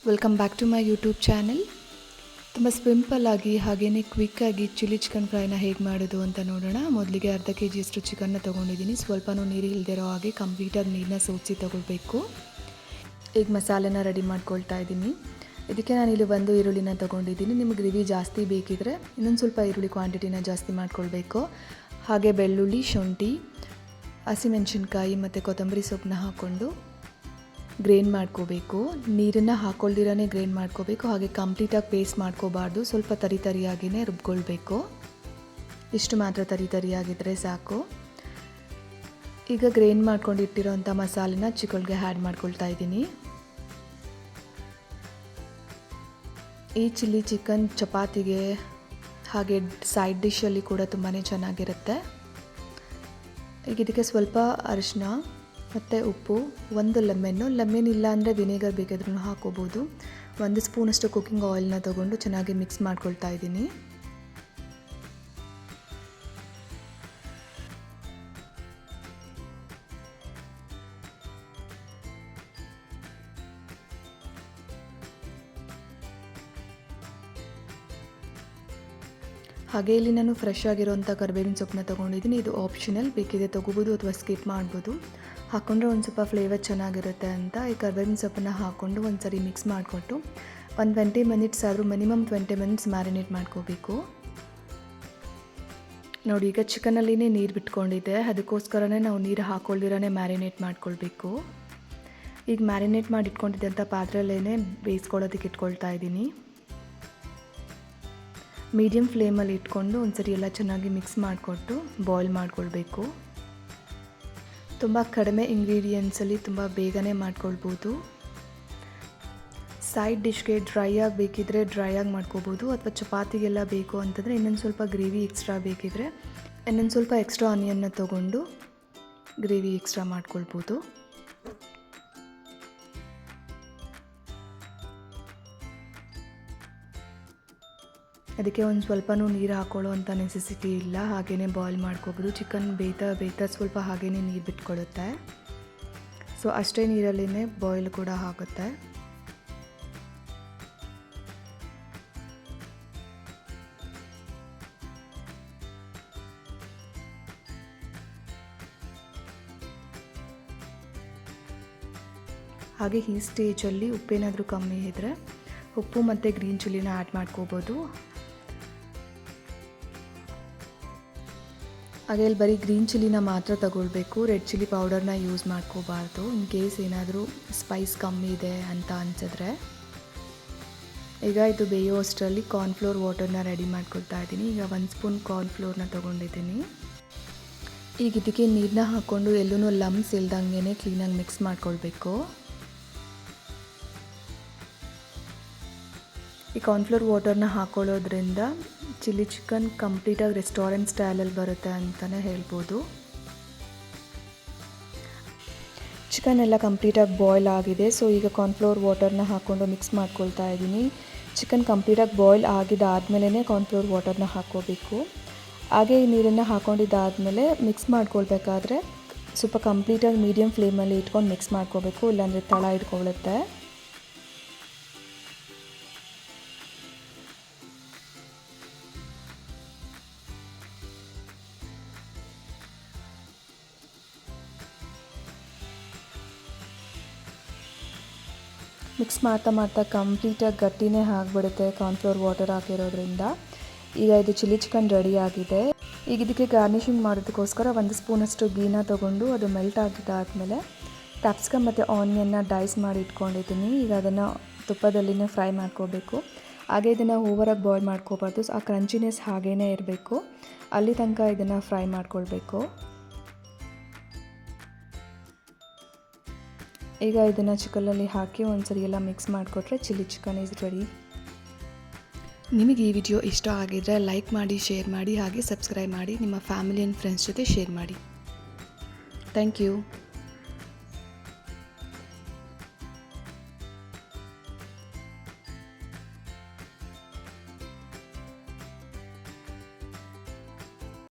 Welcome back to my YouTube channel. ತುಂಬ ಸಿಂಪಲ್ಲಾಗಿ ಹಾಗೆಯೇ ಕ್ವಿಕ್ಕಾಗಿ ಚಿಲ್ಲಿ ಚಿಕನ್ ಫ್ರೈನ ಹೇಗೆ ಮಾಡೋದು ಅಂತ ನೋಡೋಣ. ಮೊದಲಿಗೆ ಅರ್ಧ kg ಅಷ್ಟು ಚಿಕನ್ನ ತೊಗೊಂಡಿದ್ದೀನಿ. ಸ್ವಲ್ಪನೂ ನೀರು ಇಲ್ಲದಿರೋ ಹಾಗೆ ಕಂಪ್ಲೀಟಾಗಿ ನೀರನ್ನ ಸೋಸಿ ತೊಗೊಳ್ಬೇಕು. ಈಗ ಮಸಾಲೆನ ರೆಡಿ ಮಾಡ್ಕೊಳ್ತಾ ಇದ್ದೀನಿ. ಇದಕ್ಕೆ ನಾನಿಲ್ಲಿ ಒಂದು ಈರುಳ್ಳಿನ ತೊಗೊಂಡಿದ್ದೀನಿ. ನಿಮಗೆ ಗ್ರೇವಿ ಜಾಸ್ತಿ ಬೇಕಿದ್ರೆ ಇನ್ನೊಂದು ಸ್ವಲ್ಪ ಈರುಳ್ಳಿ ಕ್ವಾಂಟಿಟಿನ ಜಾಸ್ತಿ ಮಾಡ್ಕೊಳ್ಬೇಕು. ಹಾಗೆ ಬೆಳ್ಳುಳ್ಳಿ, ಶುಂಠಿ, ಹಸಿಮೆಣಸಿನ್ಕಾಯಿ ಮತ್ತು ಕೊತ್ತಂಬರಿ ಸೊಪ್ಪನ್ನ ಹಾಕ್ಕೊಂಡು ಗ್ರೈಂಡ್ ಮಾಡ್ಕೋಬೇಕು. ನೀರನ್ನು ಹಾಕ್ಕೊಳ್ದಿರೇ ಗ್ರೈಂಡ್ ಮಾಡ್ಕೋಬೇಕು. ಹಾಗೆ ಕಂಪ್ಲೀಟಾಗಿ ಪೇಸ್ಟ್ ಮಾಡ್ಕೋಬಾರ್ದು. ಸ್ವಲ್ಪ ತರಿಯಾಗಿಯೇ ರುಬ್ಕೊಳ್ಬೇಕು. ಇಷ್ಟು ಮಾತ್ರ ತರಿಯಾಗಿದ್ದರೆ ಸಾಕು. ಈಗ ಗ್ರೈಂಡ್ ಮಾಡ್ಕೊಂಡಿಟ್ಟಿರೋಂಥ ಮಸಾಲೆನ ಚಿಕನ್ಗೆ ಆ್ಯಡ್ ಮಾಡ್ಕೊಳ್ತಾ ಇದ್ದೀನಿ. ಈ ಚಿಲ್ಲಿ ಚಿಕನ್ ಚಪಾತಿಗೆ ಹಾಗೆ ಸೈಡ್ ಡಿಶಲ್ಲಿ ಕೂಡ ತುಂಬಾ ಚೆನ್ನಾಗಿರುತ್ತೆ. ಈಗ ಇದಕ್ಕೆ ಸ್ವಲ್ಪ ಅರಿಶಿನ ಮತ್ತು ಉಪ್ಪು, ಒಂದು ಲೆಮನ್ ಇಲ್ಲ ಅಂದರೆ ವಿನೆಗರ್ ಬೇಕಾದ್ರೂ ಹಾಕೋಬೋದು. 1 ಸ್ಪೂನಷ್ಟು ಕುಕ್ಕಿಂಗ್ ಆಯಿಲ್ನ ತೊಗೊಂಡು ಚೆನ್ನಾಗಿ ಮಿಕ್ಸ್ ಮಾಡ್ಕೊಳ್ತಾ ಇದ್ದೀನಿ. ಹಾಗೆ ಇಲ್ಲಿ ನಾನು ಫ್ರೆಶ್ ಆಗಿರೋಂಥ ಕರಿಬೇವಿನ ಸೊಪ್ಪನ್ನ ತೊಗೊಂಡಿದ್ದೀನಿ. ಇದು ಆಪ್ಷನಲ್, ಬೇಕಿದೆ ತೊಗೋಬೋದು ಅಥವಾ ಸ್ಕಿಪ್ ಮಾಡ್ಬೋದು. ಹಾಕ್ಕೊಂಡ್ರೆ ಒಂದು ಸ್ವಲ್ಪ ಫ್ಲೇವರ್ ಚೆನ್ನಾಗಿರುತ್ತೆ ಅಂತ ಈ ಕರಿಬೇವಿನ ಸೊಪ್ಪನ್ನು ಹಾಕ್ಕೊಂಡು ಒಂದು ಸರಿ ಮಿಕ್ಸ್ ಮಾಡಿಕೊಟ್ಟು ಒಂದು 20 ಮಿನಿಟ್ಸ್ ಆದರೂ ಮಿನಿಮಮ್ 20 ಮಿನಿಟ್ಸ್ ಮ್ಯಾರಿನೇಟ್ ಮಾಡ್ಕೋಬೇಕು. ನೋಡಿ, ಈಗ ಚಿಕನಲ್ಲಿನೇ ನೀರು ಬಿಟ್ಕೊಂಡಿದೆ. ಅದಕ್ಕೋಸ್ಕರನೇ ನಾವು ನೀರು ಹಾಕ್ಕೊಳ್ದಿರೇ ಮ್ಯಾರಿನೇಟ್ ಮಾಡ್ಕೊಳ್ಬೇಕು. ಈಗ ಮ್ಯಾರಿನೇಟ್ ಮಾಡಿ ಇಟ್ಕೊಂಡಿದ್ದಂಥ ಪಾತ್ರೆಯಲ್ಲೇ ಬೇಯಿಸ್ಕೊಳ್ಳೋದಕ್ಕೆ ಇಟ್ಕೊಳ್ತಾ ಇದ್ದೀನಿ. ಮೀಡಿಯಮ್ ಫ್ಲೇಮಲ್ಲಿ ಇಟ್ಕೊಂಡು ಒಂದು ಸರಿ ಎಲ್ಲ ಚೆನ್ನಾಗಿ ಮಿಕ್ಸ್ ಮಾಡಿಕೊಟ್ಟು ಬಾಯ್ಲ್ ಮಾಡ್ಕೊಳ್ಬೇಕು. ತುಂಬ ಕಡಿಮೆ ಇಂಗ್ರೀಡಿಯೆಂಟ್ಸಲ್ಲಿ ತುಂಬ ಬೇಗನೆ ಮಾಡ್ಕೊಳ್ಬೋದು. ಸೈಡ್ ಡಿಶ್ಗೆ ಡ್ರೈ ಆಗಿ ಬೇಕಿದ್ದರೆ ಡ್ರೈ ಆಗಿ ಮಾಡ್ಕೋಬೋದು, ಅಥವಾ ಚಪಾತಿಗೆಲ್ಲ ಬೇಕು ಅಂತಂದರೆ ಇನ್ನೊಂದು ಸ್ವಲ್ಪ ಗ್ರೇವಿ ಎಕ್ಸ್ಟ್ರಾ ಬೇಕಿದ್ದರೆ ಇನ್ನೊಂದು ಸ್ವಲ್ಪ ಎಕ್ಸ್ಟ್ರಾ ಆನಿಯನ್ನ ತೊಗೊಂಡು ಗ್ರೇವಿ ಎಕ್ಸ್ಟ್ರಾ ಮಾಡ್ಕೊಳ್ಬೋದು. ಅದಕ್ಕೆ ಒಂದು ಸ್ವಲ್ಪನೂ ನೀರು ಹಾಕ್ಕೊಳ್ಳೋ ಅಂಥ ನೆಸೆಸಿಟಿ ಇಲ್ಲ. ಹಾಗೆಯೇ ಬಾಯ್ಲ್ ಮಾಡ್ಕೋಬೋದು. ಚಿಕನ್ ಬೇಯ್ತಾ ಸ್ವಲ್ಪ ಹಾಗೆಯೇ ನೀರು ಬಿಟ್ಕೊಳ್ಳುತ್ತೆ. ಸೊ ಅಷ್ಟೇ ನೀರಲ್ಲೇ ಬಾಯ್ಲ್ ಕೂಡ ಆಗುತ್ತೆ. ಹಾಗೆ ಈ ಸ್ಟೇಜಲ್ಲಿ ಉಪ್ಪೇನಾದರೂ ಕಮ್ಮಿ ಇದ್ದರೆ ಉಪ್ಪು ಮತ್ತು ಗ್ರೀನ್ ಚಿಲ್ಲಿನ ಆ್ಯಡ್ ಮಾಡ್ಕೋಬೋದು. ಹಾಗೆ ಇಲ್ಲಿ ಬರೀ ಗ್ರೀನ್ ಚಿಲ್ಲಿನ ಮಾತ್ರ ತಗೊಳ್ಬೇಕು. ರೆಡ್ ಚಿಲ್ಲಿ ಪೌಡರ್ನ ಯೂಸ್ ಮಾಡ್ಕೋಬಾರ್ದು. ಇನ್ ಕೇಸ್ ಏನಾದರೂ ಸ್ಪೈಸ್ ಕಮ್ಮಿ ಇದೆ ಅಂತ ಅನಿಸಿದ್ರೆ. ಈಗ ಇದು ಬೇಯೋ ಅಷ್ಟರಲ್ಲಿ ಕಾರ್ನ್ಫ್ಲೋರ್ ವಾಟರ್ನ ರೆಡಿ ಮಾಡ್ಕೊಳ್ತಾ ಇದ್ದೀನಿ. ಈಗ 1 ಸ್ಪೂನ್ ಕಾರ್ನ್ಫ್ಲೋರ್ನ ತೊಗೊಂಡಿದ್ದೀನಿ. ಈಗ ಇದಕ್ಕೆ ನೀರನ್ನ ಹಾಕ್ಕೊಂಡು ಎಲ್ಲೂ ಲಮ್ಸ್ ಇಲ್ದಂಗೆ ಕ್ಲೀನಾಗಿ ಮಿಕ್ಸ್ ಮಾಡ್ಕೊಳ್ಬೇಕು. ಈ ಕಾರ್ನ್ಫ್ಲೋರ್ ವಾಟರ್ನ ಹಾಕ್ಕೊಳ್ಳೋದ್ರಿಂದ ಚಿಲ್ಲಿ ಚಿಕನ್ ಕಂಪ್ಲೀಟಾಗಿ ರೆಸ್ಟೋರೆಂಟ್ ಸ್ಟೈಲಲ್ಲಿ ಬರುತ್ತೆ ಅಂತಲೇ ಹೇಳ್ಬೋದು. ಚಿಕನ್ ಎಲ್ಲ ಕಂಪ್ಲೀಟಾಗಿ ಬಾಯ್ಲ್ ಆಗಿದೆ. ಸೊ ಈಗ ಕಾರ್ನ್ಫ್ಲೋರ್ ವಾಟರ್ನ ಹಾಕ್ಕೊಂಡು ಮಿಕ್ಸ್ ಮಾಡ್ಕೊಳ್ತಾ ಇದ್ದೀನಿ. ಚಿಕನ್ ಕಂಪ್ಲೀಟಾಗಿ ಬಾಯ್ಲ್ ಆಗಿದ್ದಾದಮೇಲೆ ಕಾರ್ನ್ಫ್ಲೋರ್ ವಾಟರ್ನ ಹಾಕ್ಕೋಬೇಕು. ಹಾಗೆ ಈ ನೀರನ್ನು ಹಾಕ್ಕೊಂಡಿದ್ದಾದಮೇಲೆ ಮಿಕ್ಸ್ ಮಾಡ್ಕೊಳ್ಬೇಕಾದ್ರೆ ಸ್ವಲ್ಪ ಕಂಪ್ಲೀಟಾಗಿ ಮೀಡಿಯಮ್ ಫ್ಲೇಮಲ್ಲಿ ಇಟ್ಕೊಂಡು ಮಿಕ್ಸ್ ಮಾಡ್ಕೋಬೇಕು, ಇಲ್ಲಾಂದರೆ ತಳ ಇಟ್ಕೊಳ್ಳುತ್ತೆ. ಮಿಕ್ಸ್ ಮಾಡ್ತಾ ಕಂಪ್ಲೀಟಾಗಿ ಗಟ್ಟಿನೇ ಆಗಿಬಿಡುತ್ತೆ ಕಾರ್ನ್ಫ್ಲೋರ್ ವಾಟರ್ ಹಾಕಿರೋದ್ರಿಂದ. ಈಗ ಇದು ಚಿಲ್ಲಿ ಚಿಕನ್ ರೆಡಿ ಆಗಿದೆ. ಈಗ ಇದಕ್ಕೆ ಗಾರ್ನಿಷಿಂಗ್ ಮಾಡೋದಕ್ಕೋಸ್ಕರ 1 ಸ್ಪೂನಷ್ಟು ಗೀನ ತೊಗೊಂಡು ಅದು ಮೆಲ್ಟ್ ಆಗಿದ್ದಾದಮೇಲೆ ಕ್ಯಾಪ್ಸಿಕಮ್ ಮತ್ತು ಆನಿಯನ್ನ ಡೈಸ್ ಮಾಡಿ ಇಟ್ಕೊಂಡಿದ್ದೀನಿ. ಈಗ ಅದನ್ನು ತುಪ್ಪದಲ್ಲಿನೇ ಫ್ರೈ ಮಾಡ್ಕೋಬೇಕು. ಹಾಗೆ ಇದನ್ನು ಓವರಾಗಿ ಬಾಯ್ಲ್ ಮಾಡ್ಕೋಬಾರ್ದು. ಆ ಕ್ರಂಚಿನೆಸ್ ಹಾಗೇ ಇರಬೇಕು. ಅಲ್ಲಿ ತನಕ ಇದನ್ನು ಫ್ರೈ ಮಾಡ್ಕೊಳ್ಬೇಕು. ಈಗ ಇದನ್ನು ಚಿಕನಲ್ಲಿ ಹಾಕಿ ಒಂದ್ಸರಿ ಎಲ್ಲ ಮಿಕ್ಸ್ ಮಾಡಿಕೊಟ್ರೆ ಚಿಲ್ಲಿ ಚಿಕನ್ ಈಸ್ ರೆಡಿ. ನಿಮಗೆ ಈ ವಿಡಿಯೋ ಇಷ್ಟ ಆಗಿದ್ದರೆ ಲೈಕ್ ಮಾಡಿ, ಶೇರ್ ಮಾಡಿ, ಹಾಗೆ ಸಬ್ಸ್ಕ್ರೈಬ್ ಮಾಡಿ. ನಿಮ್ಮ ಫ್ಯಾಮಿಲಿ ಆ್ಯಂಡ್ ಫ್ರೆಂಡ್ಸ್ ಜೊತೆ ಶೇರ್ ಮಾಡಿ. Thank you.